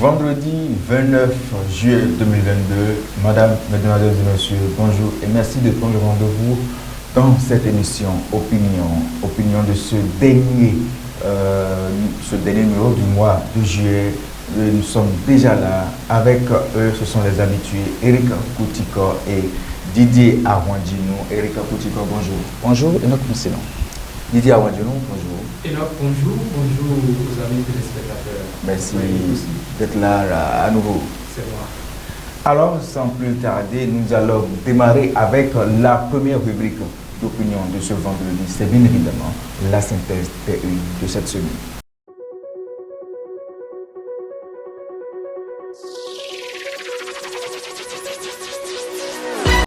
Vendredi 29 juillet 2022, Madame, Mesdemoiselles et Messieurs, bonjour et merci de prendre le rendez-vous dans cette émission Opinion de ce dernier numéro du mois de juillet. Nous sommes déjà là avec eux, ce sont les habitués, Eric Koutiko et Didier Arwandino. Eric Koutiko, bonjour. Bonjour, Enoch Mousselon. Didier Arwandino, bonjour. Enoch, bonjour aux amis téléspectateurs. Merci d'être là à nouveau. C'est moi. Alors, sans plus tarder, nous allons démarrer avec la première rubrique d'opinion de ce vendredi. C'est bien évidemment la synthèse des une de cette semaine.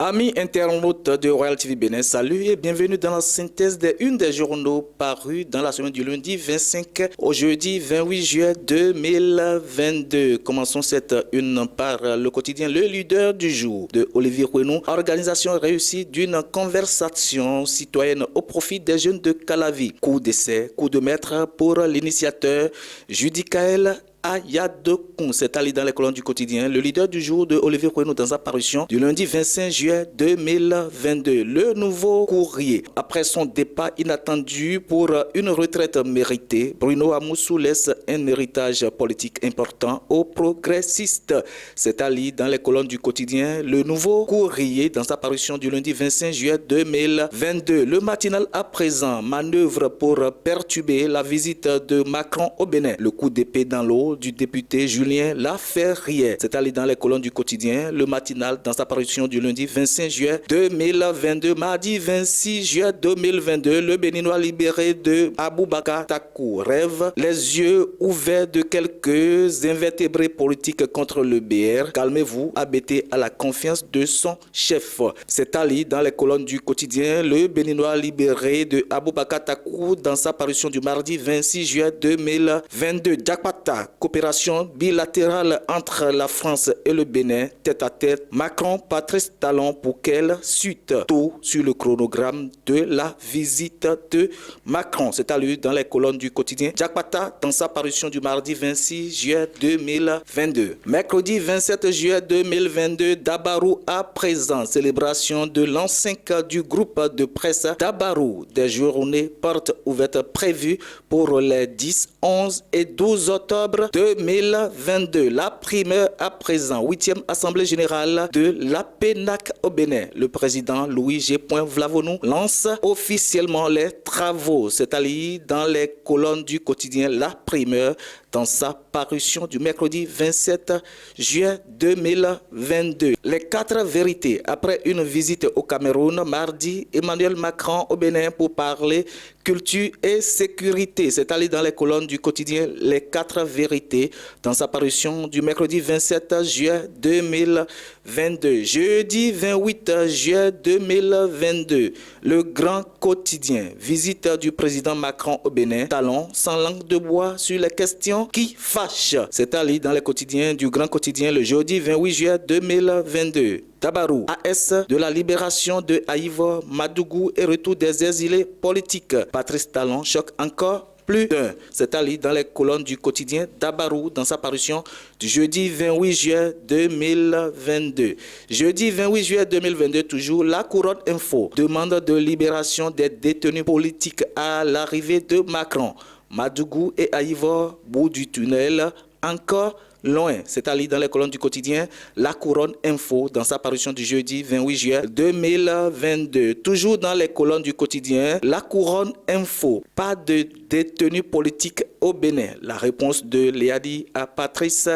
Amis internautes de Royal TV Bénin, salut et bienvenue dans la synthèse des une des journaux parus dans la semaine du lundi 25 au jeudi 28 juillet 2022. Commençons cette une par le quotidien Le Leader du jour de Olivier Renou. Organisation réussie d'une conversation citoyenne au profit des jeunes de Calavi. Coup d'essai, coup de maître pour l'initiateur Judicaël Ayadokoun. C'est allé dans les colonnes du quotidien. Le leader du jour de Olivier Renou dans sa parution du lundi 25 juillet 2022. Le nouveau courrier. Après son départ inattendu pour une retraite méritée, Bruno Amoussou laisse un héritage politique important aux progressistes. C'est allé dans les colonnes du quotidien. Le nouveau courrier dans sa parution du lundi 25 juillet 2022. Le matinal à présent. Manœuvre pour perturber la visite de Macron au Bénin. Le coup d'épée dans l'eau du député Julien Laferrière. C'est allé dans les colonnes du quotidien. Le matinal dans sa parution du lundi 25 juillet 2022. Mardi 26 juillet 2022. Le Béninois libéré de Aboubakar Takou rêve les yeux ouverts de quelques invertébrés politiques contre le BR. Calmez-vous, ABT à la confiance de son chef. C'est allé dans les colonnes du quotidien. Le Béninois libéré de Aboubakar Takou dans sa parution du mardi 26 juillet 2022. Jakpata, coopération bilatérale entre la France et le Bénin, tête à tête. Macron, Patrice Talon, pour quelle suite? Tout sur le chronogramme de la visite de Macron. C'est à lui dans les colonnes du quotidien Jakpata dans sa parution du mardi 26 juillet 2022. Mercredi 27 juillet 2022, Dabarou à présent. Célébration de l'an 5 du groupe de presse Dabarou. Des journées portes ouvertes prévues pour les 10, 11 et 12 octobre 2022. La primeur à présent, 8e Assemblée Générale de la PENAC au Bénin. Le président Louis G. Vlavonou lance officiellement les travaux. C'est allé dans les colonnes du quotidien La Primeur dans sa parution du mercredi 27 juillet 2022. Les 4 vérités. Après une visite au Cameroun, mardi, Emmanuel Macron au Bénin pour parler culture et sécurité. C'est allé dans les colonnes du quotidien Les 4 vérités dans sa parution du mercredi 27 juillet 2022. Jeudi 28 juillet 2022. Le grand quotidien. Visite du président Macron au Bénin. Talon sans langue de bois sur les questions qui fâchent. C'est allé dans les quotidiens du grand quotidien le jeudi 28 juillet 2022. Dabarou, AS de la libération de Haïvo, Madougou et retour des exilés politiques. Patrice Talon choque encore plus d'un. C'est allé dans les colonnes du quotidien Dabarou dans sa parution du jeudi 28 juillet 2022. Jeudi 28 juillet 2022, toujours La Couronne Info. Demande de libération des détenus politiques à l'arrivée de Macron. Madougou et Haïvo, bout du tunnel, encore loin. C'est allé dans les colonnes du quotidien La Couronne Info dans sa parution du jeudi 28 juillet 2022. Toujours dans les colonnes du quotidien La Couronne Info. Pas de détenus politiques au Bénin. La réponse de Léadi à Patrice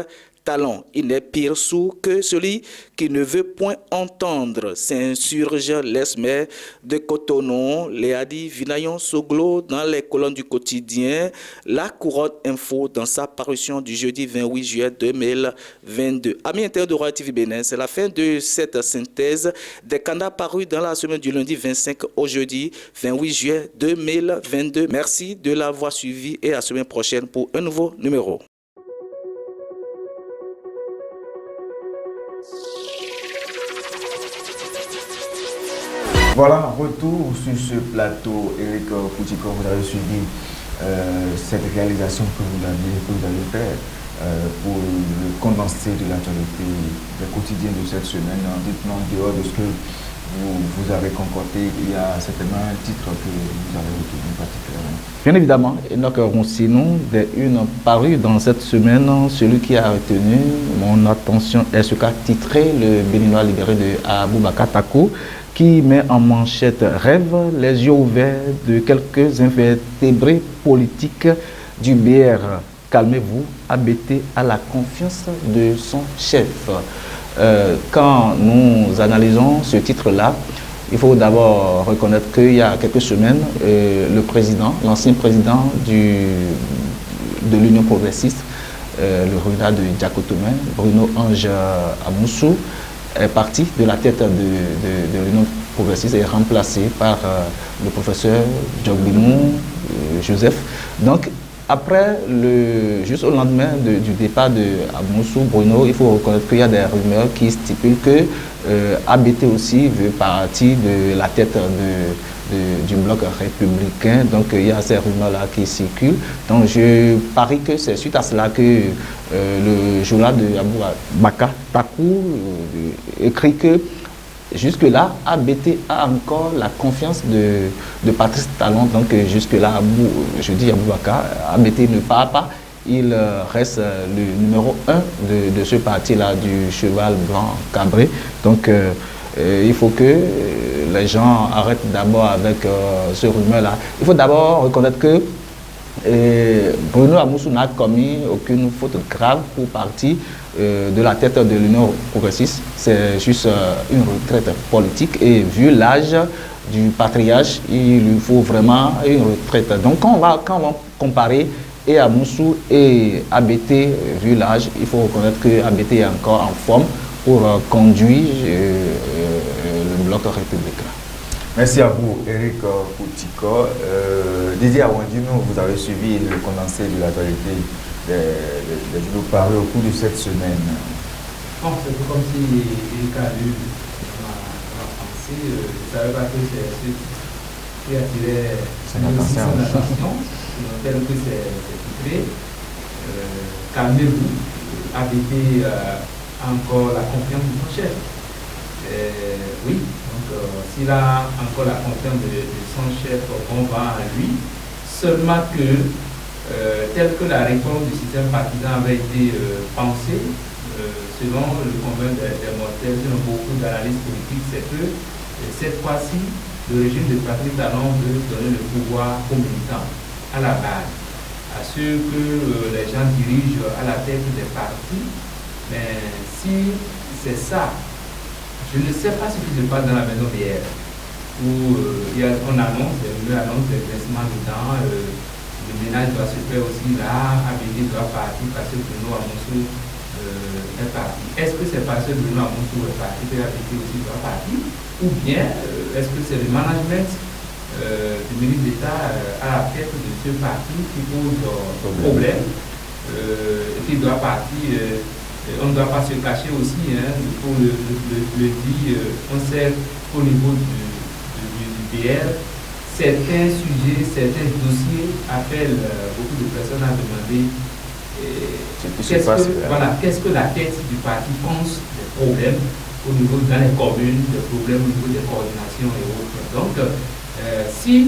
Talon. Il n'est pire sourd que celui qui ne veut point entendre. S'insurge l'Esmer de Cotonou, Léadi Vinayon Soglo dans les colonnes du quotidien La Couronne Info dans sa parution du jeudi 28 juillet 2022. Amis internautes de Royal TV Bénin, c'est la fin de cette synthèse des canards parus dans la semaine du lundi 25 au jeudi 28 juillet 2022. Merci de l'avoir suivi et à la semaine prochaine pour un nouveau numéro. Voilà, retour sur ce plateau. Eric Koutiko, vous avez suivi cette réalisation que vous avez faite pour le condensé de l'actualité des quotidiens de cette semaine. Dites-nous, en dehors de ce que vous avez concocté, il y a certainement un titre que vous avez retenu particulièrement. Bien évidemment, Enoch Roussinon, des unes parues dans cette semaine, celui qui a retenu mon attention est ce qu'a titré le Béninois libéré de Aboubakar Takou, qui met en manchette rêve les yeux ouverts de quelques invertébrés politiques du BR. Calmez-vous, ABT a la confiance de son chef. Quand nous analysons ce titre-là, il faut d'abord reconnaître qu'il y a quelques semaines, le président, l'ancien président de l'Union progressiste, le candidat de Diakotomé, Bruno Ange Amoussou, est parti de la tête de l'Union progressiste et est remplacé par le professeur Djoglimou Joseph. Donc, après, juste au lendemain du départ de Amoussou Bruno, il faut reconnaître qu'il y a des rumeurs qui stipulent que ABT aussi veut partir de la tête du bloc républicain. Donc il y a ces rumeurs-là qui circulent. Donc je parie que c'est suite à cela que le journal de Aboubakar Takou écrit que jusque-là, ABT a encore la confiance de Patrice Talon. Donc jusque-là, je dis Aboubakar, ABT ne part pas. Il reste le numéro 1 de ce parti-là, du cheval blanc cabré. Donc il faut que les gens arrêtent d'abord avec ce rumeur-là. Il faut d'abord reconnaître que Bruno Amoussou n'a commis aucune faute grave pour partir de la tête de l'Union progressiste. C'est juste une retraite politique et vu l'âge du patriarche, il lui faut vraiment une retraite. Donc quand on va comparer et Amoussou et ABT, vu l'âge, il faut reconnaître que ABT est encore en forme pour conduire le bloc républicain. Merci à vous, Eric Koutiko. Didier Awandino, vous avez suivi le condensé de l'actualité des journaux parus au cours de cette semaine. Bon, c'est comme si Eric a lu ma pensée. Je ne savais pas que c'est ce qui attirait son attention, tel que c'est titré. Calmez-vous, ABT a encore la confiance de son chef. Oui, donc s'il a encore la confiance de son chef, on va à lui. Seulement que, tel que la réforme du système partisan avait été pensée, selon le convaincre des mortels, selon beaucoup d'analystes politiques, c'est que cette fois-ci, le régime de Patrice Talon veut donner le pouvoir aux militants, à la base, à ceux que les gens dirigent à la tête des partis. Mais si c'est ça, je ne sais pas ce qui se passe dans la maison d'hier, où on annonce, des versements dedans, le ménage doit se faire aussi là, ABT doit partir parce que Bruno Amoussou est parti. Est-ce que c'est parce que Bruno Amoussou est parti que ABT aussi doit partir? Ou bien est-ce que c'est le management du ministre d'État à la tête de ce parti qui pose problème, qui doit partir? On ne doit pas se cacher aussi, il faut le dire. On sait qu'au niveau du PR, certains sujets, certains dossiers appellent beaucoup de personnes à demander qu'est-ce que la tête du parti pense des problèmes au niveau dans les communes, des problèmes au niveau des coordinations et autres. Donc, s'il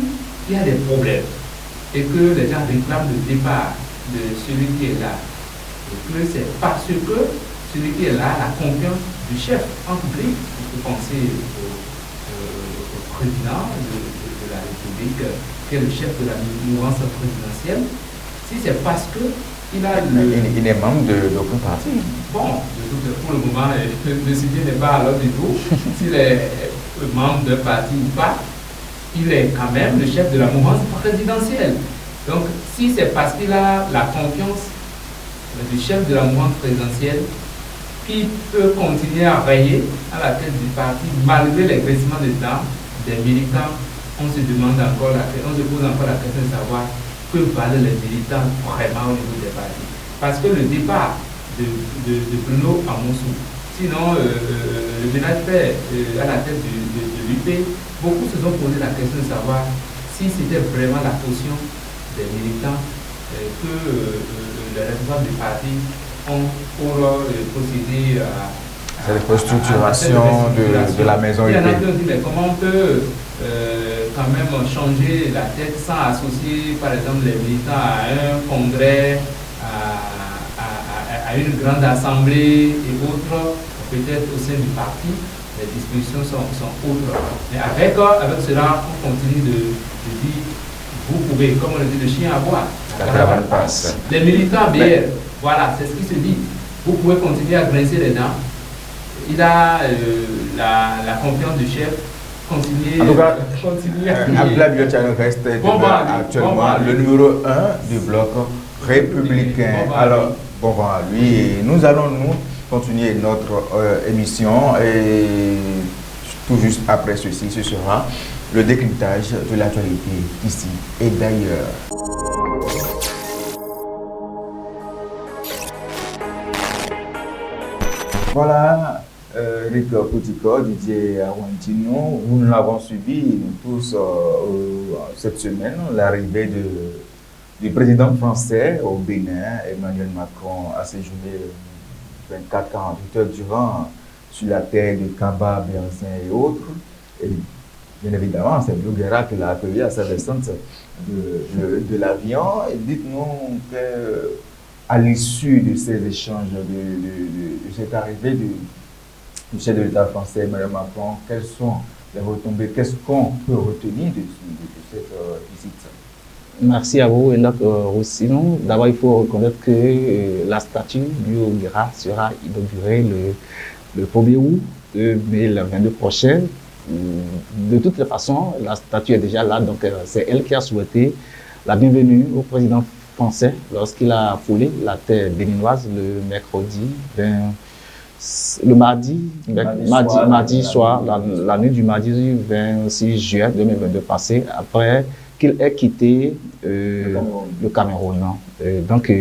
y a des problèmes et que les gens réclament le départ de celui qui est là, et que c'est parce que celui qui est là a la confiance du chef, entre griffes, il faut penser au président de la République, qui est le chef de la mouvance présidentielle. Si c'est parce que il a il est membre d'aucun parti. Bon, pour le moment, le sujet n'est pas à l'ordre du jour. S'il est membre d'un parti ou pas, il est quand même le chef de la mouvance présidentielle. Donc, si c'est parce qu'il a la confiance du chef de la mouvance présidentielle, qui peut continuer à rayer à la tête du parti malgré les graissements de dents des militants, on se demande encore on se pose encore la question de savoir que valent les militants vraiment au niveau des partis. Parce que le départ de Bruno Amoussou, sinon le ménage fait à la tête de l'UP, beaucoup se sont posé la question de savoir si c'était vraiment la caution des militants que les responsables du parti pour procéder à cette restructuration de la maison. Il y en a qui ont dit, mais comment on peut quand même changer la tête sans associer, par exemple, les militants à un congrès, à une grande assemblée et autres, peut-être au sein du parti, les dispositions sont autres. Mais avec cela, on continue de dire, vous pouvez, comme on le dit, le chien à boire. La caravane passe. Les militants BR, voilà, c'est ce qui se dit. Vous pouvez continuer à grincer les dents. Il a la confiance du chef. Continuer. En tout cas, Abdoulaye Biotchano reste actuellement le numéro 1 du bloc républicain. Alors, bon vent à lui. Et nous allons continuer notre émission et tout juste après ceci, ce sera le décryptage de l'actualité ici et d'ailleurs. Voilà, Rick Poutico, Didier Arwantino, nous l'avons suivi nous tous cette semaine, l'arrivée du président français au Bénin, Emmanuel Macron, a séjourné 24-48 heures durant sur la terre de Kaba, Berzin et autres. Et bien évidemment, c'est Blue Guerra qui l'a accueilli à sa descente de l'avion. Et dites-nous qu'à l'issue de ces échanges, de cette arrivée du chef de l'État français, Emmanuel Macron, quelles sont les retombées, qu'est-ce qu'on peut retenir de cette visite? Merci à vous, Enoch Roussillon. D'abord, il faut reconnaître que la statue du Haut-Guerra sera inaugurée le 1er août 2022 prochain. De toutes les façons, la statue est déjà là, donc c'est elle qui a souhaité la bienvenue au président français lorsqu'il a foulé la terre béninoise le mardi soir, la nuit du mardi 26 juin 2022 passé, après qu'il ait quitté le Cameroun. Donc,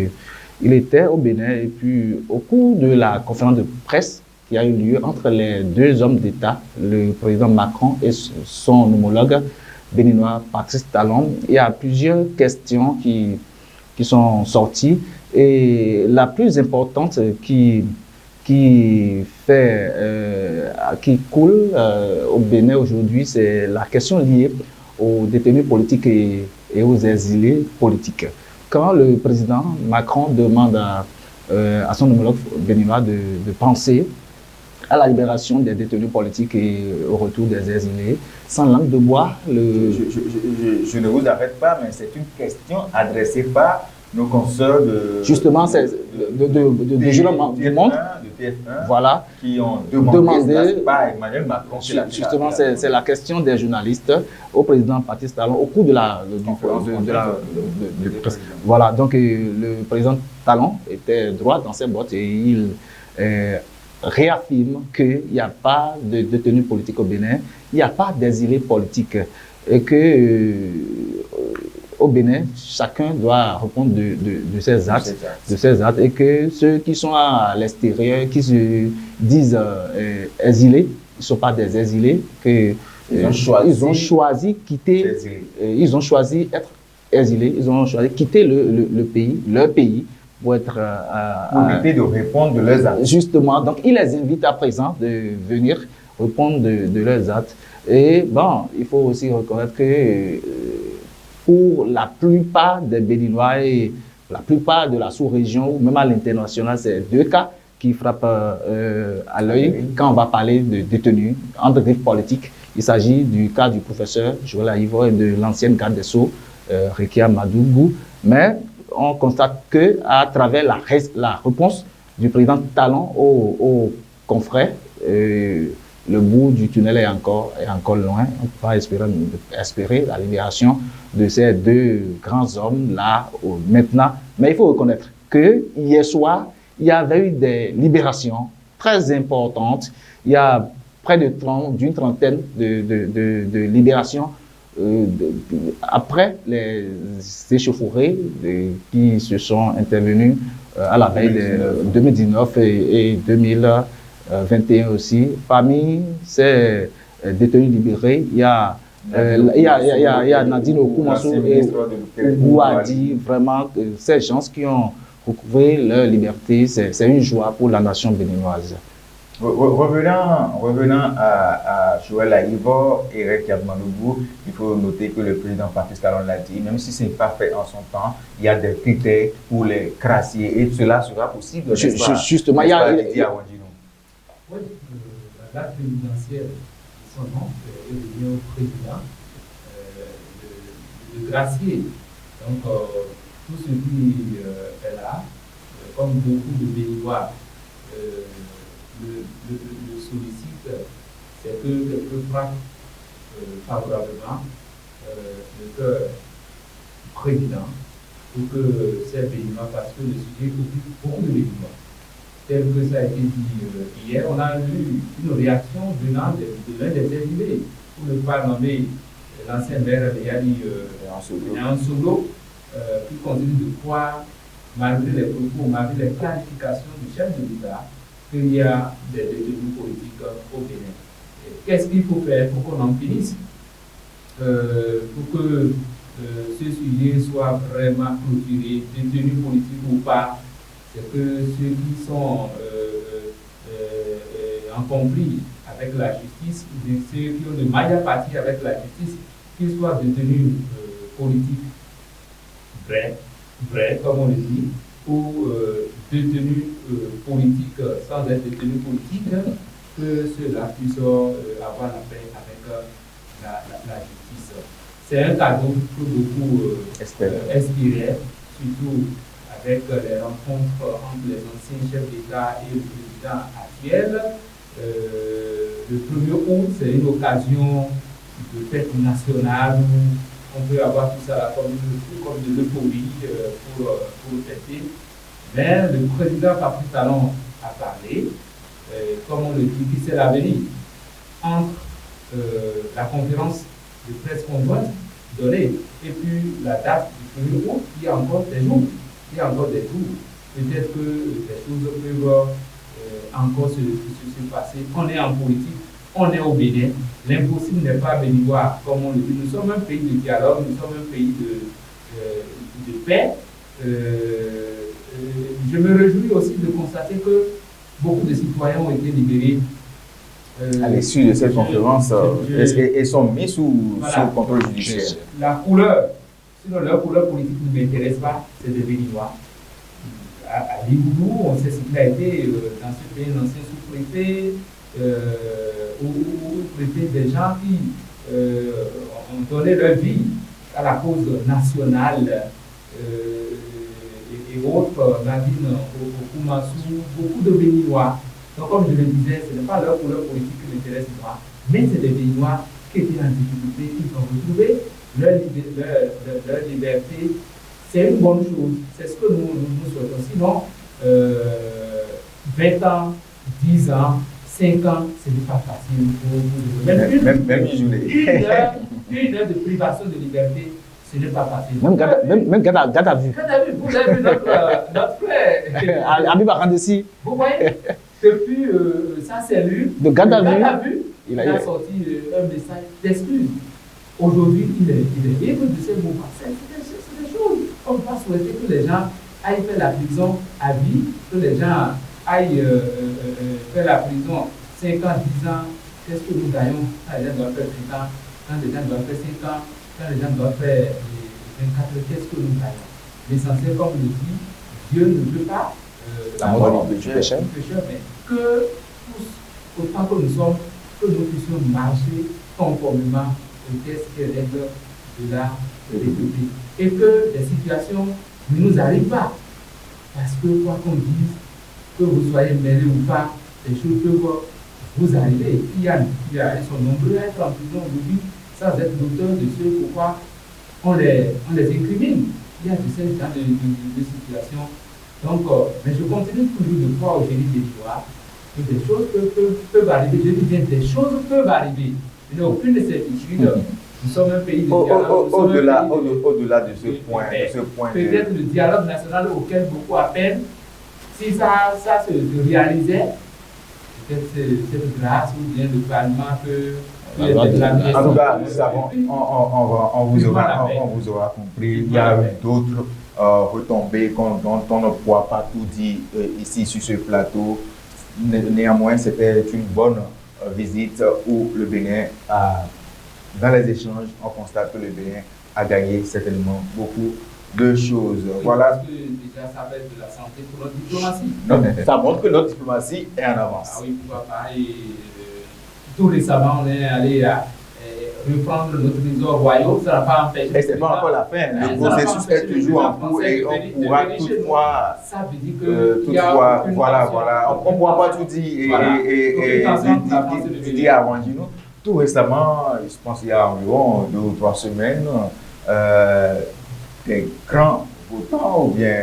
il était au Bénin et puis au cours de la conférence de presse qui a eu lieu entre les deux hommes d'État, le président Macron et son homologue béninois Patrice Talon, il y a plusieurs questions qui sont sorties et la plus importante qui coule au Bénin aujourd'hui, c'est la question liée aux détenus politiques et aux exilés politiques. Quand le président Macron demande à son homologue béninois de penser à la libération des détenus politiques et au retour des exilés, sans langue de bois, je ne vous arrête pas, mais c'est une question adressée par nos consoeurs justement, c'est de Jurement du Monde, de TF1, voilà, qui ont demandé par Emmanuel Macron. Justement, c'est la question des journalistes au président Patrice Talon au cours de la voilà, donc le président Talon était droit dans ses bottes et il réaffirme qu'il n'y a pas de détenus politiques au Bénin, il n'y a pas d'exilés politiques et que au Bénin, chacun doit répondre de ses actes, et que ceux qui sont à l'extérieur, qui se disent exilés, ils ne sont pas des exilés, que ils ont choisi quitter, ils ont choisi être exilés, ils ont choisi quitter leur pays pour être pour éviter de répondre de leurs actes. Justement, donc il les invite à présent de venir répondre de leurs actes. Et bon, il faut aussi reconnaître que pour la plupart des Béninois et la plupart de la sous-région, ou même à l'international, c'est deux cas qui frappent à l'œil quand on va parler de détenus entre griffes politiques. Il s'agit du cas du professeur Joël Aïvo et de l'ancienne garde des Sceaux, Rekia Madougou. Mais on constate qu'à travers la réponse du président Talon aux confrères, le bout du tunnel est encore loin. On peut pas espérer la libération de ces deux grands hommes-là maintenant. Mais il faut reconnaître que hier soir, il y avait eu des libérations très importantes. Il y a près d'une trentaine de libérations après les échauffourées qui se sont intervenues à la veille de 2019 et 2021 aussi. Parmi ces détenus libérés, il y a Nadine Okumasu et Ouadi, vraiment ces gens qui ont recouvrer leur liberté, c'est une joie pour la nation béninoise. Revenant à Joël Aïvo et Eric Yadmanougou, il faut noter que le président Patrice Talon l'a dit, même si ce n'est pas fait en son temps, il y a des critères pour les gracier et cela sera possible. Justement, il y a... Oui, la date présidentielle, son nom est revenu au président de gracier. Donc, tout ce qui est là, comme beaucoup de Béninois le sollicite, c'est que quelqu'un frappe favorablement le cœur président pour que ces Béninois, parce que le sujet occupe beaucoup de Béninois. Tel que ça a été dit hier, on a eu une réaction venant de l'un des élus, pour ne pas nommer l'ancien maire Léali Solo, qui continue de croire, malgré les propos, malgré les clarifications du chef de l'État, qu'il y a des détenus politiques au Bénin. Qu'est-ce qu'il faut faire pour qu'on en finisse, pour que ce sujet soit vraiment clôturé, détenus politiques ou pas, c'est que ceux qui sont en conflit avec la justice, ou bien ceux qui ont de maille à partir avec la justice, qu'ils soient détenus politiques vrais, comme on le dit, ou détenus politiques sans être détenus politiques, que ceux-là puissent avoir la paix avec la justice. C'est un cadeau que beaucoup espéraient, surtout avec les rencontres entre les anciens chefs d'État et le président actuel. Le 1er août, c'est une occasion de fête nationale où on peut avoir tout ça comme de l'euphorie pour fêter. Mais le président Patrice Talon a parlé, comme on le dit, qui c'est l'avenir entre la conférence de presse conjointe donnée et puis la date du 1er août, il y a encore des jours. Il y a encore des jours. Peut-être que des choses peuvent encore se passer. On est en politique, on est au Bénin. L'impossible n'est pas béninois, comme on le dit. Nous sommes un pays de dialogue, nous sommes un pays de paix. Je me réjouis aussi de constater que beaucoup de citoyens ont été libérés. À l'issue de cette conférence, et sont mis sous contrôle judiciaire. La couleur, sinon leur couleur politique ne m'intéresse pas, c'est des Béninois. À Liboulou, on sait ce qu'il a été dans ce pays, l'ancien sous-préfet, ou préfet, des gens qui ont donné leur vie à la cause nationale et autres, Nadine Okumasu, beaucoup de Béninois. Donc, comme je le disais, ce n'est pas leur couleur politique qui m'intéresse moi, mais c'est des Béninois qui étaient en difficulté, qui ont retrouvé leur liberté. C'est une bonne chose, c'est ce que nous souhaitons. Sinon, 20 ans, 10 ans, 5 ans, ce n'est pas facile pour même une heure de privation de liberté, ce n'est pas facile. Même Gada a vu. Vous avez vu notre frère. Abiba Randessi. Vous voyez, depuis sa cellule, de Gada a vu, il a sorti un message d'excuse. Aujourd'hui, il est libre de ces mouvements. C'est des choses. On ne peut pas souhaiter que les gens aillent faire la prison à vie, que les gens aillent faire la prison 5 ans, 10 ans. Qu'est-ce que nous gagnons quand les gens doivent faire 5 ans, quand les gens doivent faire 5 ans, quand les gens doivent faire 24 ans, qu'est-ce que nous gagnons? L'essentiel, comme je le dis, Dieu ne veut pas la mort du pécheur, mais que tous, autant que nous sommes, que nous puissions marcher conformément aux tests et règles de la République. Et que les situations ne nous arrivent pas. Parce que, quoi qu'on dise, que vous soyez mêlés ou pas, les choses peuvent vous arriver. Ils sont nombreux à être en prison aujourd'hui sans être l'auteur de ce pourquoi on les incrimine. Il y a de ces genre de situations. Donc, mais je continue toujours de croire au génie des histoires que des choses peuvent arriver. Je dis bien, des choses peuvent arriver. Il n'y a aucune certitude. Nous sommes un pays de dialogue. Au-delà de ce point. Peut-être le dialogue national auquel beaucoup appellent, si ça se réalisait, peut-être cette grâce ou bien le Parlement peut. En tout cas, nous savons, on vous aura compris. Il y a d'autres retombées dont on ne pourra pas tout dire ici sur ce plateau. Néanmoins, c'était une bonne visite où le Bénin dans les échanges, on constate que le Bénin a gagné certainement beaucoup de choses. Oui, Voilà. parce que déjà, ça fait de la santé pour notre diplomatie. Non, ça montre que notre diplomatie est en avance. Ah oui, pourquoi pas. Et, tout récemment, on est allé reprendre notre trésor royal. Ça n'a pas empêché. Et ce n'est pas encore la fin. Le processus est toujours en cours et on pourra toutefois. Ça veut dire que. Toutefois, voilà. On ne pourra pas tout dire et dire à Wandjino. Tout récemment, je pense qu'il y a environ 2 ou 3 semaines, les grands votants ou bien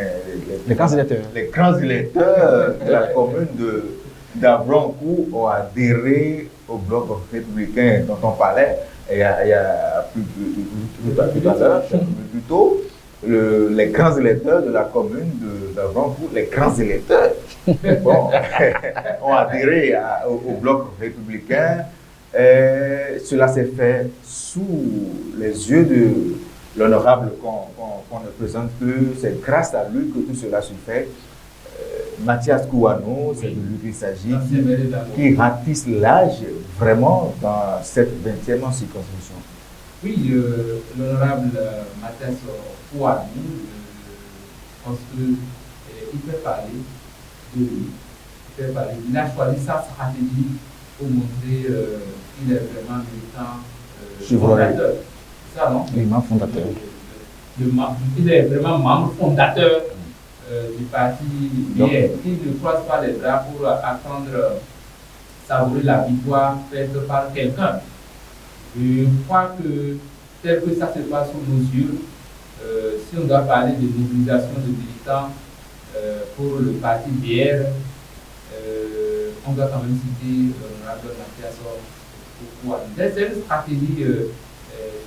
Les grands électeurs. Les grands électeurs de la commune d'Avrancourt ont adhéré au bloc républicain dont on parlait il y a plus tôt, les grands électeurs de la commune d'Avrancourt, les grands électeurs, bon, ont adhéré au bloc républicain. Cela s'est fait sous les yeux de l'honorable qu'on ne présente que c'est grâce à lui que tout cela se fait. Mathias Kouano, c'est de lui qu'il s'agit, qui ratisse l'âge vraiment dans cette 20e circonscription. Oui, l'honorable Mathias Kouano, je pense qu'il peut parler de lui. Il a choisi sa stratégie pour montrer qu'il est vraiment militant fondateur. C'est ça, non? Oui, membre fondateur. Il est vraiment membre fondateur du parti BR. Il ne croise pas les bras pour attendre savourer la victoire faite par quelqu'un. Je crois que tel que ça se passe sous nos yeux, si on doit parler de mobilisation de militants pour le parti BR, on doit quand même citer l'honorable Mathias Kouano. C'est une stratégie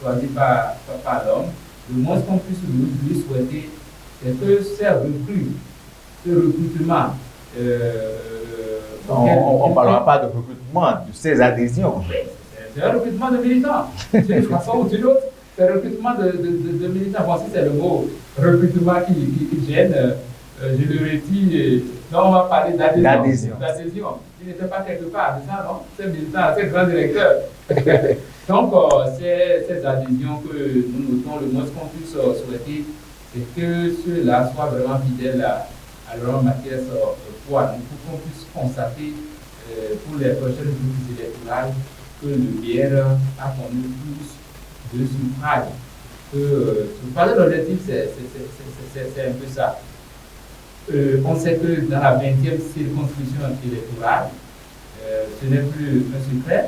choisie par l'homme. Le moins qu'on puisse lui souhaiter, c'est que ces recrues, ce recrutement. On ne parlera pas de recrutement, de ces adhésions. C'est un recrutement de militants. D'une façon ou d'une autre, c'est un recrutement de militants. Voici, c'est le mot recrutement qui gêne. Je le redis. Non, on va parler d'adhésion. Il n'était pas quelque part, c'est ça, non? C'est militant, c'est grand directeur. Donc, ces adhésions que nous notons, le moins qu'on puisse souhaiter, c'est que ceux-là soient vraiment fidèles à leur Mathias Kouano, pour qu'on puisse constater pour les prochaines joutes électorales que le BR a connu plus de suffrages. L'objectif, c'est un peu ça. On sait que dans la 20e circonscription électorale, ce n'est plus un secret.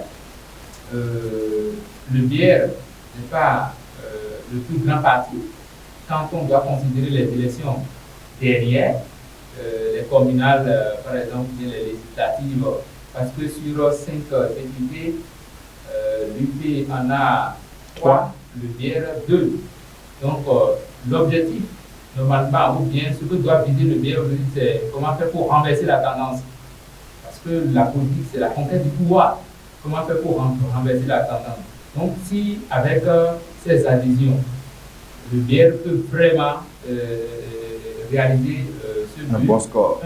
Le BR n'est pas le plus grand parti quand on doit considérer les élections derrière, les communales, par exemple, les législatives, parce que sur 5 députés, l'UP en a 3, le BR 2. Donc, l'objectif, normalement, ou bien ce que doit viser le BR, c'est comment faire pour renverser la tendance. Parce que la politique, c'est la conquête du pouvoir. Comment faire pour renverser la tendance? Donc, si avec ces adhésions, le BR peut vraiment réaliser un bon score,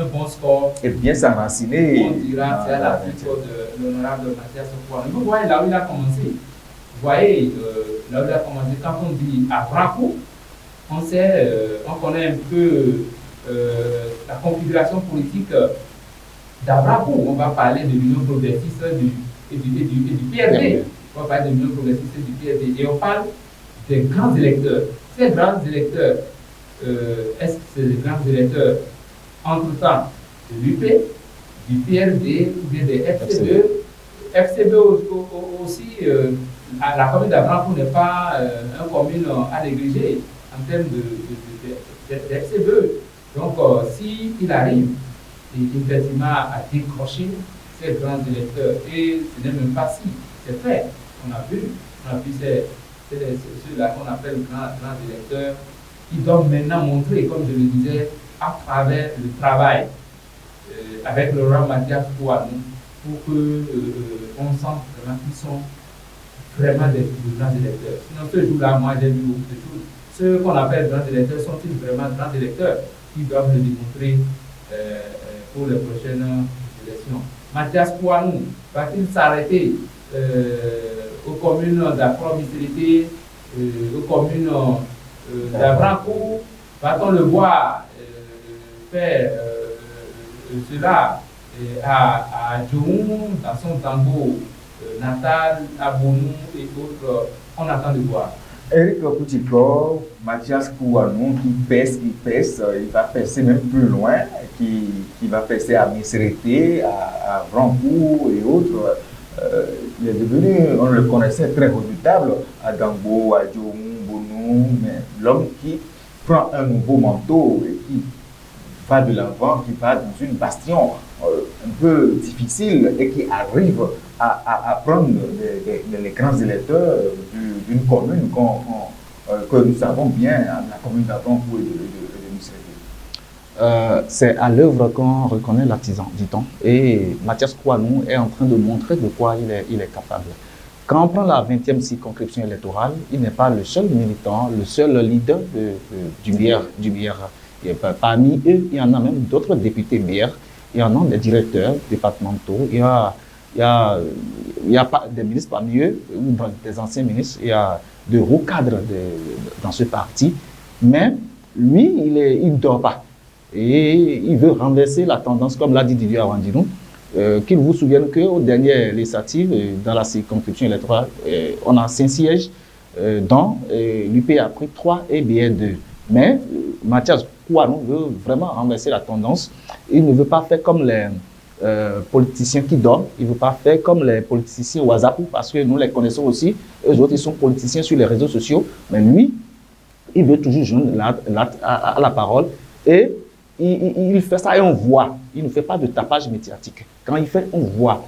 et bien s'enraciner, on dira c'est à la figure de l'honorable Mathias Kouano. Vous voyez là où il a commencé. Vous voyez là où il a commencé. Quand on dit à Braco, on sait, on connaît un peu la configuration politique d'Abraco. On va parler de l'Union progressiste et du PRD. On va parler de l'Union progressiste et du PRD. Et on parle des grands électeurs. Ces grands électeurs, est-ce que c'est des grands électeurs entre-temps de l'UP, du PRD ou bien des FCBE? FCBE aussi, la commune d'Abraco n'est pas une commune à négliger en termes de FCBE. Donc, s'il arrive effectivement à décrocher ces grands électeurs, et ce n'est même pas si, c'est fait, on a vu ceux-là qu'on appelle grands électeurs, qui doivent maintenant montrer, comme je le disais, à travers le travail avec Laurent Mathias Kouano, pour qu'on sente vraiment qu'ils sont vraiment des grands électeurs. Sinon, ce jour-là, moi, j'ai vu beaucoup de choses. ceux qu'on appelle grands électeurs sont-ils vraiment grands électeurs qui doivent le démontrer pour les prochaines élections. Mathias Kouanou va-t-il s'arrêter aux communes d'Accra-Missirité, aux communes d'Avrancourt? Va-t-on le voir faire cela à Djoum, dans son tango natal, à Bonou et autres? On attend de voir. Éric Poutikor, Mathias Kouanou qui pèse, il va percer même plus loin, qui va percer à Missirité, à Avrancourt et autres. Il est devenu, on le connaissait, très redoutable à Dambo, à Djoum, Bonou, mais l'homme qui prend un nouveau manteau et qui va de l'avant, qui va dans une bastion un peu difficile et qui arrive à prendre les grands électeurs d'une commune que nous savons bien, la commune d'Avrancourt et de Missirité. C'est à l'œuvre qu'on reconnaît l'artisan, dit-on. Et Mathias Kouanou est en train de montrer de quoi il est capable. Quand on prend la 20e circonscription électorale, il n'est pas le seul militant, le seul leader du BR. Parmi eux, il y en a même d'autres députés BR. Il y en a des directeurs départementaux. Il y a pas des ministres parmi eux, ou des anciens ministres. Il y a de hauts cadres dans ce parti. Mais lui, il ne dort pas. Et il veut renverser la tendance, comme l'a dit Didier Awandinou, qu'il vous souvienne qu'aux dernières législatives, dans la circonscription électorale, on a 5 sièges, dont l'UP a pris 3 et BR 2. Mais Mathias Kouanou veut vraiment renverser la tendance. Il ne veut pas faire comme les politiciens qui dorment. Il ne veut pas faire comme les politiciens Wazapou, parce que nous les connaissons aussi. Eux autres, ils sont politiciens sur les réseaux sociaux. Mais lui, il veut toujours joindre à la parole. Et il fait ça et on voit. Il ne fait pas de tapage médiatique. Quand il fait, on voit.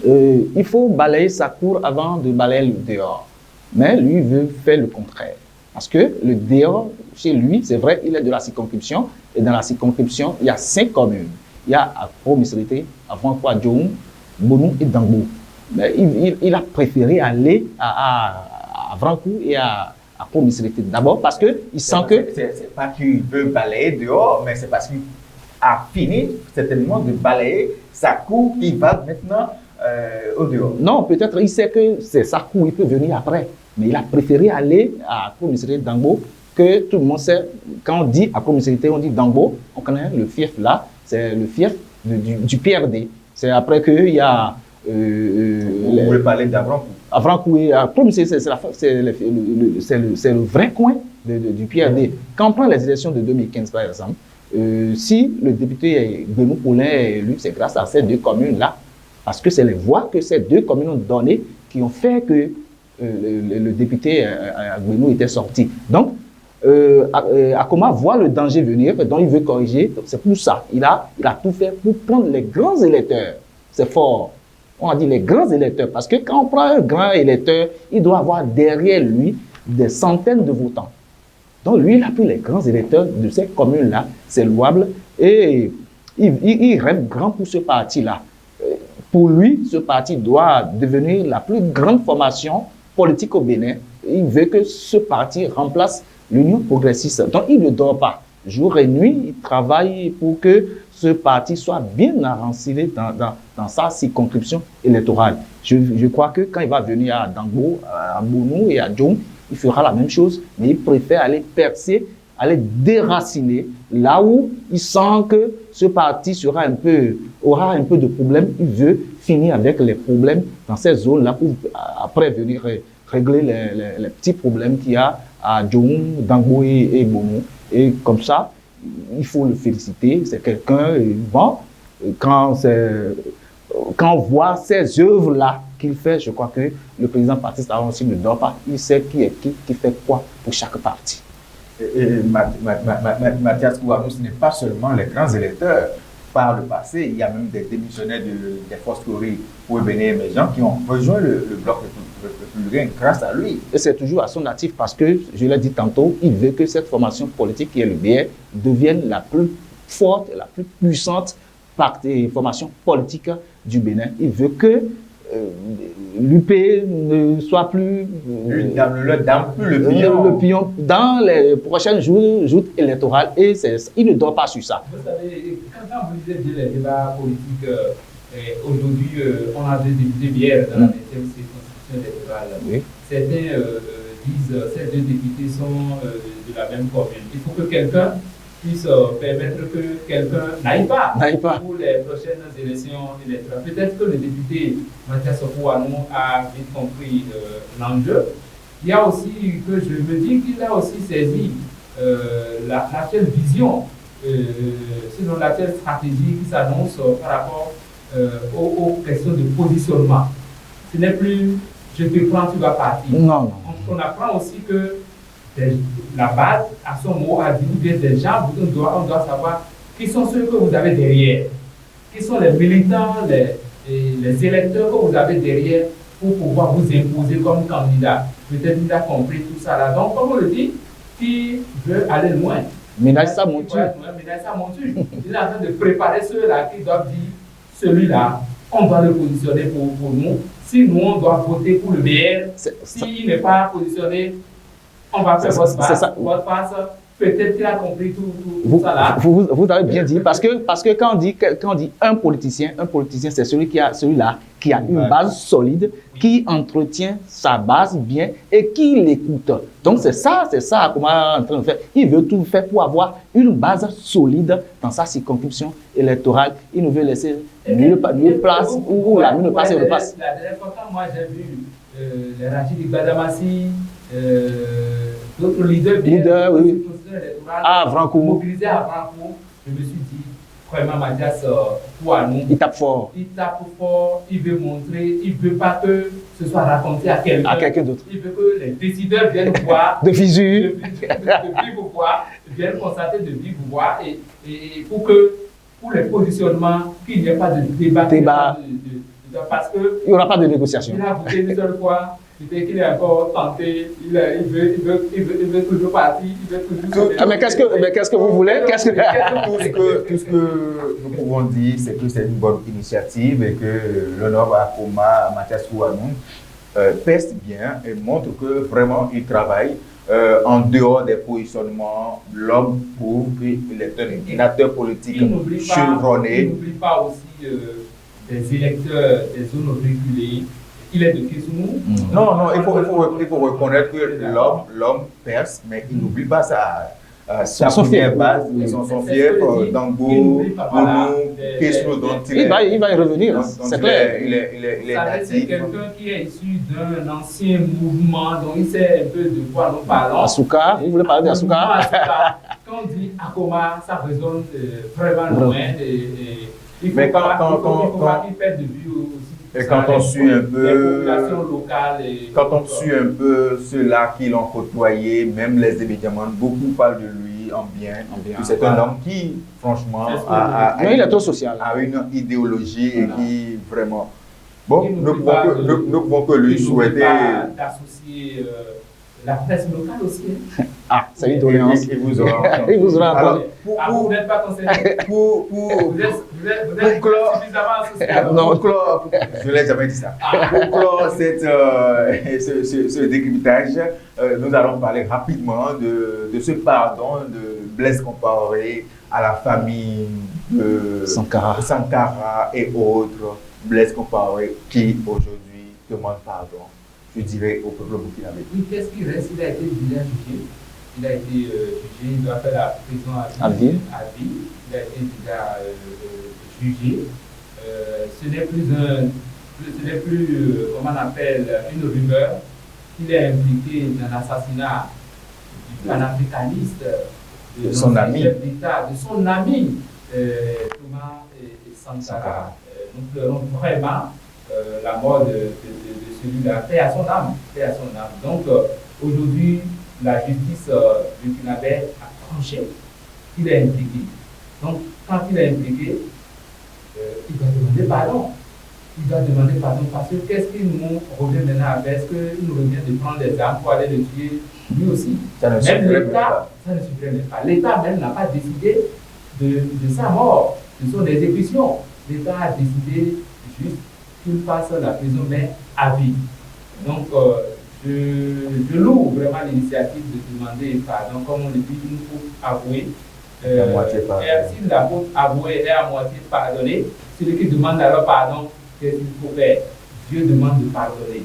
Il faut balayer sa cour avant de balayer le dehors. Mais lui veut faire le contraire. Parce que le dehors, chez lui, c'est vrai, il est de la circonscription. Et dans la circonscription, il y a 5 communes. Il y a Accra-Missirité, Avrancourt, Djoum, Bonou et Dambo. Mais il a préféré aller à Avrancourt et à Accra-Missirité. D'abord parce qu'il sent que... C'est pas qu'il veut balayer dehors, mais c'est parce qu'il a fini certainement de balayer sa cour qui va maintenant au dehors. Non, peut-être il sait que c'est sa cour, il peut venir après. Mais il a préféré aller à Accra-Missirité, Dambo, que tout le monde sait. Quand on dit Accra-Missirité, on dit Dambo. On connaît le fief là, c'est le fief du PRD. C'est après qu'il y a... Vous voulez parler d'Avrancourt? Avrancourt et Accra-Missirité, c'est le vrai coin du PRD. Quand on prend les élections de 2015, par exemple, si le député Benoît Poulin est élu, c'est grâce à ces 2 communes-là. Parce que c'est les voix que ces 2 communes ont données qui ont fait que le député Benoît était sorti. Donc, Akoma voit le danger venir, donc il veut corriger. C'est pour ça. Il a tout fait pour prendre les grands électeurs. C'est fort. On a dit les grands électeurs, parce que quand on prend un grand électeur, il doit avoir derrière lui des centaines de votants. Donc lui, il a pris les grands électeurs de ces communes-là. C'est louable. Et il rêve grand pour ce parti-là. Pour lui, ce parti doit devenir la plus grande formation politique au Bénin. Il veut que ce parti remplace l'Union progressiste. Donc, il ne dort pas. Jour et nuit, il travaille pour que ce parti soit bien enraciné dans sa circonscription électorale. Je crois que quand il va venir à Dambo, à Bonou et à Djoum, il fera la même chose, mais il préfère aller percer, aller déraciner là où il sent que ce parti aura un peu de problèmes. Il veut finir avec les problèmes dans ces zones-là pour après venir régler les petits problèmes qu'il y a à Djoum, Dambo et Bonou. Et comme ça, il faut le féliciter. C'est quelqu'un, bon, quand on voit ces œuvres-là qu'il fait, je crois que le président partiste aussi ne dort pas. Il sait qui est qui fait quoi pour chaque parti. Et Mathias Kouanou, ce n'est pas seulement les grands électeurs. Par le passé, il y a même des démissionnaires des forces Tory pour le Bénin émergent qui ont rejoint le bloc républicain grâce à lui. Et c'est toujours à son actif parce que, je l'ai dit tantôt, il veut que cette formation politique qui est le BR devienne la plus forte, la plus puissante formation politique du Bénin. Il veut que l'UP ne soit plus le pion dans les prochaines joutes électorales. Et il ne dort pas sur ça. Vous savez, quand vous lisez bien les débats politiques, aujourd'hui, on a des députés hier dans la 20e circonscription électorale. Oui. Certains disent que ces deux députés sont de la même commune. Il faut que quelqu'un puisse permettre que quelqu'un n'aille pas pour les prochaines élections électorales. Peut-être que le député Mathias Sopouanou a vite compris l'enjeu. Il y a aussi que je me dis qu'il a aussi saisi l'actuelle vision, selon l'actuelle stratégie qui s'annonce par rapport aux questions de positionnement. Ce n'est plus je te prends, tu vas partir. Non. On apprend aussi que la base a son mot à dire, bien des gens, on doit savoir qui sont ceux que vous avez derrière, qui sont les militants, les électeurs que vous avez derrière pour pouvoir vous imposer comme candidat. Peut-être qu'il a compris tout ça là. Donc, comme on le dit, qui veut aller loin, ménage sa monture. Il est en train de préparer ceux-là qui doivent dire, celui-là, on doit le positionner pour nous. Si nous, on doit voter pour le meilleur, s'il n'est pas positionné, on va faire votre face. Peut-être qu'il a compris tout ça là. Vous avez bien dit, parce que quand on dit un politicien, c'est celui-là qui a une base solide, qui entretient sa base bien et qui l'écoute. Donc c'est ça qu'on est en train de faire. Il veut tout faire pour avoir une base solide dans sa circonscription électorale. Il ne veut laisser nulle place où la nulle place et passe. La dernière fois, quand moi j'ai vu les Rachid Gbadamassi, d'autres leaders, oui. Mobilisés à Franco, je me suis dit, vraiment, Mathias Sopouanou, il tape fort. Il veut montrer, il ne veut pas que ce soit raconté à quelqu'un d'autre. Il veut que les décideurs viennent voir, de visu, viennent constater de vive voix, et pour les positionnements, qu'il n'y ait pas de débat. Parce que il n'y aura pas de négociation. Il a voté une seule fois. Peut-être qu'il est encore tenté, il veut toujours partir, il veut toujours... Mais qu'est-ce que vous voulez? Tout ce que nous pouvons dire, c'est que c'est une bonne initiative et que l'honorable Akoma Mathias Sopouanou peste bien et montre que vraiment il travaille en dehors des positionnements, l'homme prouve qu'il est un acteur politique chevronné. Il n'oublie pas aussi des électeurs des zones reculées. Il est de Kisumu. Non, il faut reconnaître que l'homme perce, mais il n'oublie pas sa première base, son fief, Dango, Bonou, Kisumu, dont il va y revenir, c'est clair. Il est natif. C'est quelqu'un qui est issu d'un ancien mouvement, donc il sait un peu de quoi nous parlons. Asuka, vous voulez parler d'Asuka? Quand on dit Akoma, ça résonne vraiment loin. Il ne faut pas qu'il perde de vue aussi. Et quand on suit un peu, quand on suit un peu ceux-là qui l'ont côtoyé, même les évidemment, beaucoup parlent de lui en bien. C'est un homme qui, franchement, il est trop social. A une idéologie et qui vraiment. Bon, nous pouvons que lui souhaiter. D'associer la presse locale aussi. Ah, c'est une doléance. Il vous aura Alors, vous n'êtes pas concerné. Vous êtes suffisamment associé. Non, je ne l'ai jamais dit ça. Pour clore ce décryptage, nous allons parler rapidement de ce pardon de Blaise Compaoré à la famille de Sankara et autres. Blaise Compaoré qui aujourd'hui demande pardon, je dirais, au peuple burkinabé. Oui, qu'est-ce qui reste? Il a été déjà jugé. Il a été jugé, il doit faire la prison à vie. Il a été déjà jugé. Ce n'est plus, comment on appelle, une rumeur. Il est impliqué dans l'assassinat du panafricaniste, de son ami. Chef d'État, de son ami Thomas Sankara. Nous pleurons vraiment la mort de celui-là. Paix à son âme. Donc aujourd'hui, la justice burkinabé a tranché. Il est impliqué. Donc quand il est impliqué, il doit demander pardon. Parce que qu'est-ce qui nous revient maintenant avec? Est-ce qu'il nous revient de prendre des armes pour aller le tuer lui aussi? Même l'État, ça ne supprime pas. L'État même n'a pas décidé de sa mort, de son exécution. L'État a décidé juste qu'il fasse la prison, mais à vie. Donc, je loue vraiment l'initiative de demander pardon. Comme on le dit, il faut avouer. À moitié pardonné. Si la faute avouée est à moitié pardonnée, celui qui demande alors pardon, qu'est-ce qu'il faut faire? Dieu demande de pardonner.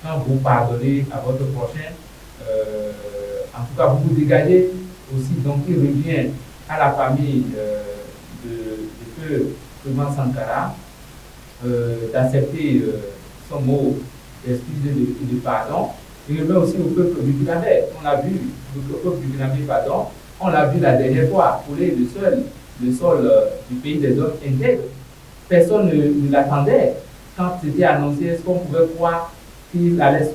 Quand vous pardonnez à votre prochain, en tout cas, vous vous dégagez aussi. Donc, il revient à la famille de feu Thomas Sankara d'accepter son mot d'excuse et de pardon. Il revient aussi au peuple burkinabé. On l'a vu, le peuple burkinabé, pardon, on l'a vu la dernière fois, couler le sol du pays des hommes intègres. Personne ne l'attendait. Quand c'était annoncé, est-ce qu'on pouvait croire qu'il allait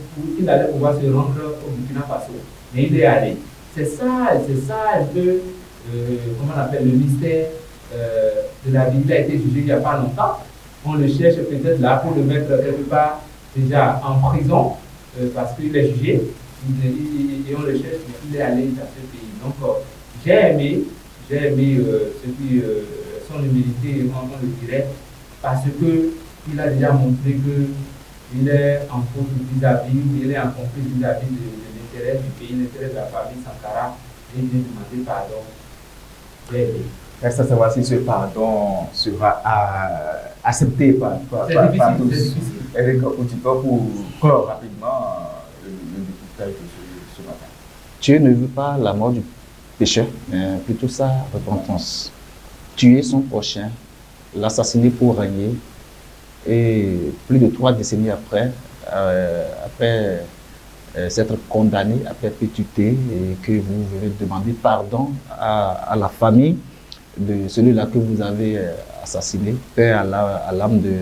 pouvoir se rendre au Burkina Faso? Mais il est allé. C'est ça un peu, comment on appelle, le mystère de la vie. Il a été jugé il n'y a pas longtemps. On le cherche peut-être là pour le mettre quelque part déjà en prison parce qu'il est jugé. Et on le cherche, mais il est allé dans ce pays. Donc, j'ai aimé ce qui, son humilité, on le dirait, parce qu'il a déjà montré qu'il est en faute vis-à-vis, il est en conflit vis-à-vis de l'intérêt du pays, l'intérêt de la famille Sankara, et il vient demander pardon. J'ai aimé. Reste à savoir si ce pardon sera accepté par tous. Eric Oudjiko, pour clore rapidement le députage de ce matin. Dieu ne veut pas la mort du pécheur, mais plutôt sa repentance. Tuer son prochain, l'assassiner pour régner, et plus de 3 décennies après, s'être condamné à perpétuité et que vous venez demander pardon à la famille de celui-là que vous avez assassiné, paix à l'âme de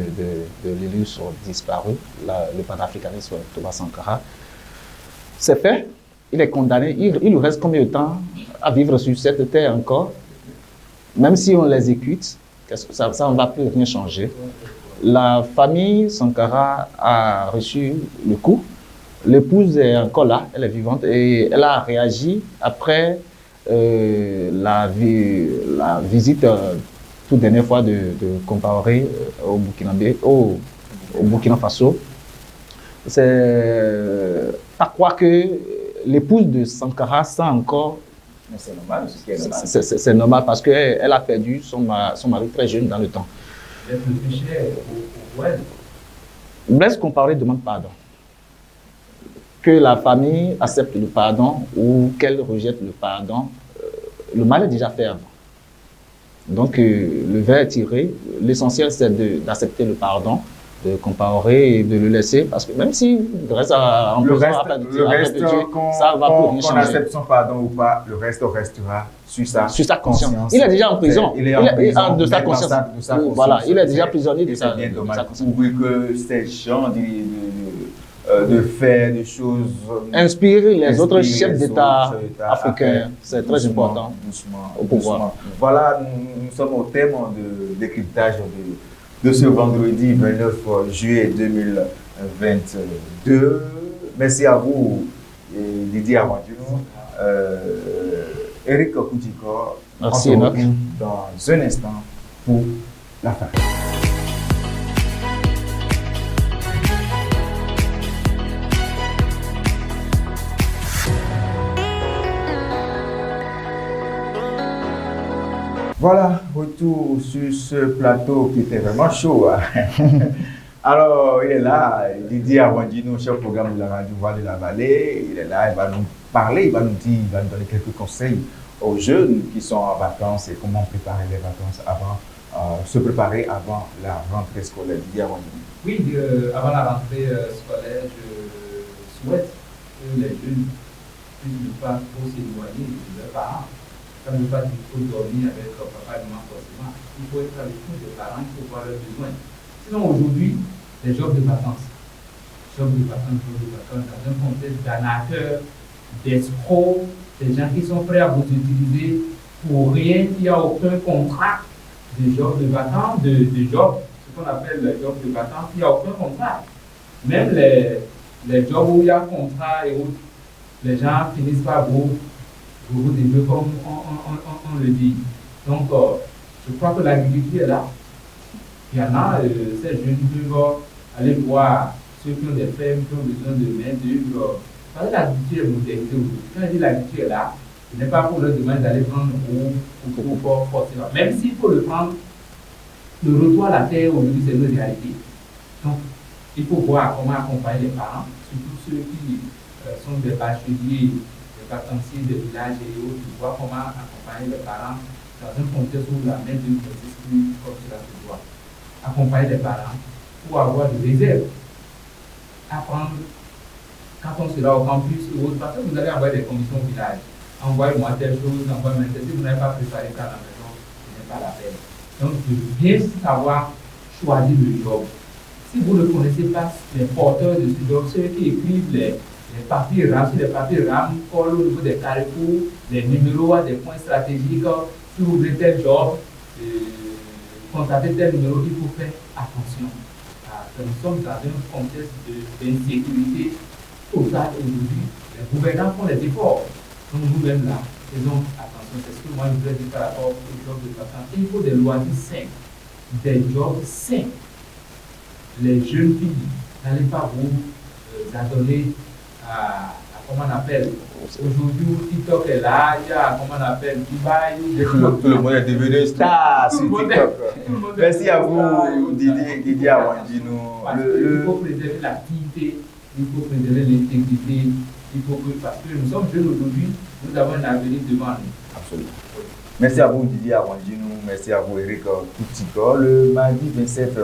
l'illustre disparu, le panafricaniste Thomas Sankara. C'est fait, il est condamné. Il lui reste combien de temps à vivre sur cette terre encore? Même si on l'exécute, ça ne va plus rien changer. La famille Sankara a reçu le coup. L'épouse est encore là, elle est vivante et elle a réagi après la visite toute dernière fois de Compaoré au Burkina Faso. C'est pas croire que l'épouse de Sankara sent encore. Mais c'est normal, c'est ce qui est normal. C'est normal parce qu'elle a perdu son mari très jeune dans le temps. Le péché au Wed. Blaise Compaoré demande pardon. Que la famille accepte le pardon ou qu'elle rejette le pardon, le mal est déjà fait avant. Donc le verre est tiré. L'essentiel, c'est d'accepter le pardon, de Compaoré et de le laisser, parce que même si le reste en prison, ça va pour rien changer. Qu'on accepte son pardon ou pas, le reste restera sur sa conscience. Il est déjà en prison. Il est en prison de sa conscience. Voilà, il est déjà prisonnier de sa conscience. C'est bien dommage que ces gens de faire des choses. Inspirer les autres chefs d'État africains, c'est très important au pouvoir. Doucement. Voilà, nous sommes au thème de décryptage de ce vendredi 29 juillet 2022. Merci à vous, Didier Amadou, Eric Oudjiko. Merci, on se retrouve dans un instant pour la fin. Voilà, retour sur ce plateau qui était vraiment chaud. Alors, il est là, Didier Amadou, chef programme de la radio Voix de la Vallée. Il est là, il va nous parler, il va nous donner quelques conseils aux jeunes qui sont en vacances et comment préparer les vacances avant, se préparer avant la rentrée scolaire. Didier Amadou. Oui, avant la rentrée scolaire, je souhaite que les jeunes puissent ne pas trop s'éloigner de leurs parents. Ça ne veut pas dire qu'il faut dormir avec papa et maman forcément. Il faut être à l'écoute des parents, il faut voir leurs besoins. Sinon, aujourd'hui, les jobs de vacances. Jobs de vacances dans un contexte d'arnaqueurs, d'escrocs, des gens qui sont prêts à vous utiliser pour rien, il n'y a aucun contrat de job de vacances, de job, ce qu'on appelle le job de vacances, il n'y a aucun contrat. Même les jobs où il y a contrat et où les gens finissent par vous déjouer comme on le dit. Donc, je crois que l'agriculture est là. Il y en a, ces jeunes peuvent aller voir ceux qui ont des fermes, qui ont besoin de main-d'œuvre. Parce que l'agriculture est modernisée aujourd'hui. Quand je dis l'agriculture est là, ce n'est pas pour leur demander d'aller prendre ou pour forcément. Même s'il faut le prendre, le retour à la terre aujourd'hui, c'est une réalité. Donc, il faut voir comment accompagner les parents, surtout ceux qui sont des bacheliers, des vacanciers des villages et autres, voir comment accompagner les parents dans un contexte où la main d'œuvre n'existe plus comme cela se doit. Accompagner les parents pour avoir des réserves. Apprendre quand on sera au campus ou autre, parce que vous allez envoyer des commissions au village. Envoyez-moi telle chose, envoyez-moi telle chose. Si vous n'avez pas préparé ça à la maison, ce n'est pas la peine. Donc, bien savoir choisir le job. Si vous ne connaissez pas les porteurs de ce job, ceux qui écrivent les papiers RAM, sur les papiers RAM, collent au niveau des carrefours, les numéros, des points stratégiques, si vous voulez tel job, contactez tel numéro, il faut faire attention. Nous sommes dans un contexte d'insécurité totale aujourd'hui. Les gouvernants font les efforts. Donc nous-mêmes là, faisons attention. C'est ce que moi je voulais dire par rapport au job de vacances. Il faut des loisirs sains, des jobs sains. Les jeunes filles, n'allez pas vous adonner à comment on appelle. Aujourd'hui, TikTok est là, il y a comment on appelle, Dubaï. Tout le monde est devenu star sur TikTok. Merci à vous, Didier Awandjinou. Il faut préserver l'activité, il faut préserver l'intégrité, parce que nous sommes jeunes aujourd'hui, nous avons un avenir devant nous. Absolument. Merci à vous, Didier Awandjinou. Merci à vous, Eric Koutiko. Le mardi 27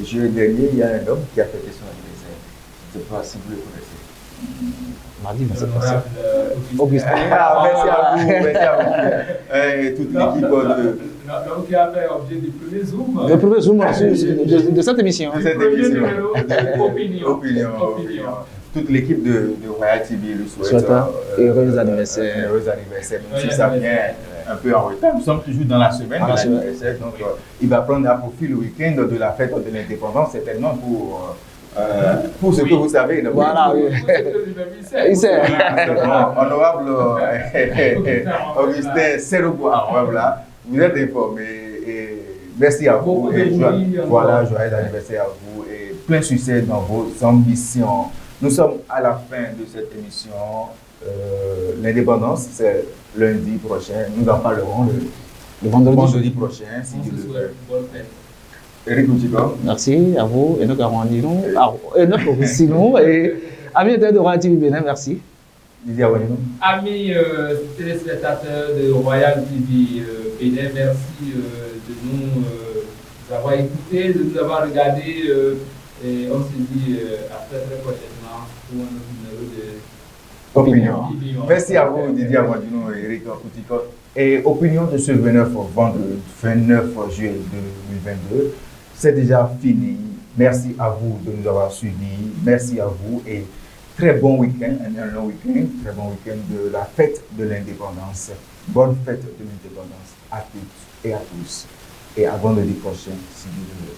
juillet dernier, il y a un homme qui a fêté son anniversaire. Je ne sais pas si vous le connaissez. Mardi 27 Augustin. Merci à vous. Et toute l'équipe de. Donc, qui a fait objet du premier Zoom. Le premier Zoom de cette émission. De cette émission. Opinion. Toute l'équipe de Royal TV lui souhaite heureux anniversaire. Heureux anniversaire. Même si ça vient un peu en retard. Nous sommes toujours dans la semaine de l'anniversaire. Donc, il va prendre à profit le week-end de la fête de l'indépendance, certainement pour ce que vous savez. Donc, voilà, oui. Il sait. Honorable Augustin Serobo, voilà, vous êtes informé et merci à vous. Voilà, joyeux anniversaire à vous et plein succès dans vos ambitions. Nous sommes à la fin de cette émission. L'indépendance, c'est lundi prochain. Nous en parlerons le vendredi prochain, si Dieu le veut. Eric Koutiko. Merci à vous, Enoch Awandjinou, Enoch Sinou et amis de Royal TV Bénin, merci. Didier Awandjinou. Amis téléspectateurs de Royal TV Bénin, merci de nous avoir écoutés, de nous avoir regardés. Et on se dit à très prochainement pour un autre numéro de Opinion. Merci à vous, Didier Awandjinou et Eric Koutiko. Et Opinion de ce 29 juillet 2022. C'est déjà fini. Merci à vous de nous avoir suivis. Merci à vous et très bon week-end, un long week-end, très bon week-end de la fête de l'indépendance. Bonne fête de l'indépendance à toutes et à tous. Et à vendredi prochain, si Dieu le veut.